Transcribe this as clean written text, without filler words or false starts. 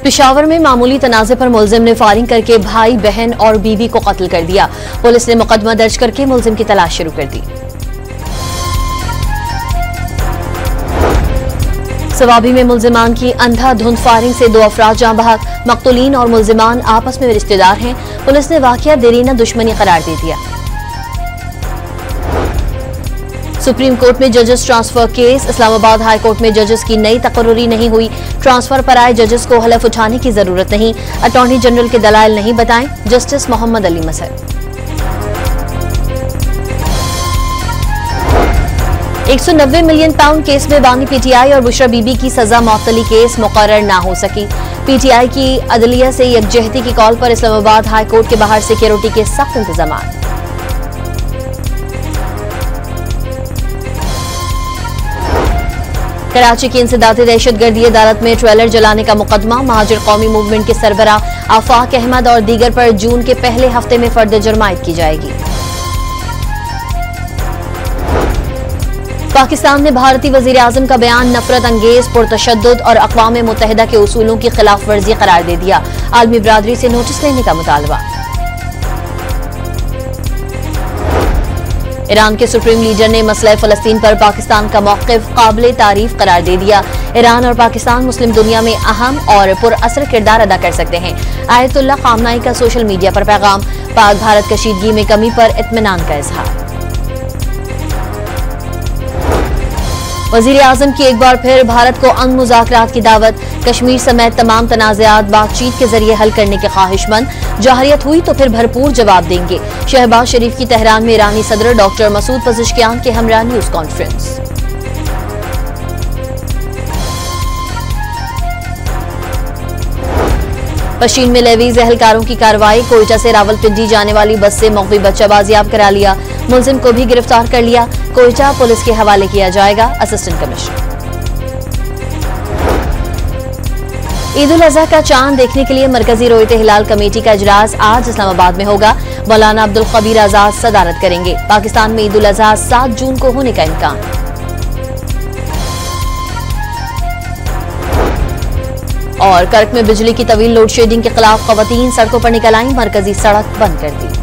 पेशावर में मामूली तनाज़े पर मुलजिम ने फायरिंग करके भाई, बहन और बीवी को कत्ल कर दिया। पुलिस ने मुकदमा दर्ज करके मुलजिम की तलाश शुरू कर दी। सवाबी में मुलजिमान की अंधाधुंध फायरिंग से 2 अफराद जाँ बहक। मकतूलीन और मुलजिमान आपस में रिश्तेदार हैं। पुलिस ने वाक़या देरीना दुश्मनी करार दे दिया। सुप्रीम कोर्ट में जजेस transfer case. Islamabad high court में जजेस की नई तकर्रुरी नहीं हुई। ट्रांसफर पर आए जजेस को हलफ उठाने की जरूरत नहीं। अटॉर्नी जनरल के दलाइल नहीं बताएं। Justice Mohammad Ali Mazhar. 190 million pound case में बानी पीटीआई और बुशरा बीबी की सजा मुअत्तली केस मुकर्रर ना हो सकी। पीटीआई की अदलिया से यकजहती की कॉल पर इस्लामाबाद हाई कोर्ट के बाहर सिक्योरिटी के सख्त इंतजाम। कराची की इंसदादी दहशतगर्दी अदालत में ट्रेलर जलाने का मुकदमा। महाजिर कौमी मूवमेंट के सरबरा आफाक अहमद और दीगर पर जून के पहले हफ्ते में फर्द जुर्मायत की जाएगी। पाकिस्तान ने भारतीय वजीर आजम का बयान नफरत अंगेज, पुरतशद्दुद और अक़वाम मुत्तहिदा के उसूलों की खिलाफ वर्जी करार दे दिया। आलमी बिरादरी से नोटिस लेने का मुतालबा। ईरान के सुप्रीम लीडर ने मसला फलस्तीन पर पाकिस्तान का मौक़िफ़ काबिल तारीफ करार दे दिया। ईरान और पाकिस्तान मुस्लिम दुनिया में अहम और पुरअसर किरदार अदा कर सकते हैं। आयतुल्लाह ख़ामनाई का सोशल मीडिया पर पैगाम। पाक भारत कशीदगी में कमी पर इत्मीनान का इजहार। वज़ीर आज़म की एक बार फिर भारत को अमन मुज़ाकरात की दावत। कश्मीर समेत तमाम तनाज़ात बातचीत के जरिए हल करने के ख्वाहिशमंद। जहरियत हुई तो फिर भरपूर जवाब देंगे। शहबाज शरीफ की तेहरान में ईरानी सदर डॉक्टर मसूद पज़ेश्कियान के हमरा न्यूज़ कॉन्फ्रेंस। पश्चिम में लेवीज एहलकारों की कार्रवाई। कोयटा से रावलपिंडी जाने वाली बस से मौक़वी बच्चा बाजियाब करा लिया। मुलजिम को भी गिरफ्तार कर लिया। कोयटा पुलिस के हवाले किया जाएगा। Assistant commissioner. ईद उल अज़हा का चांद देखने के लिए मरकजी रोयत हिलाल कमेटी का इजलास आज इस्लामाबाद में होगा। मौलाना अब्दुल खबीर आजाद सदारत करेंगे। पाकिस्तान में ईद उल अज़हा 7 जून को होने का इम्कान। और कर्क में बिजली की तवील लोड शेडिंग के खिलाफ ख़वातीन सड़कों पर निकल आईं। मरकजी सड़क बंद कर दी।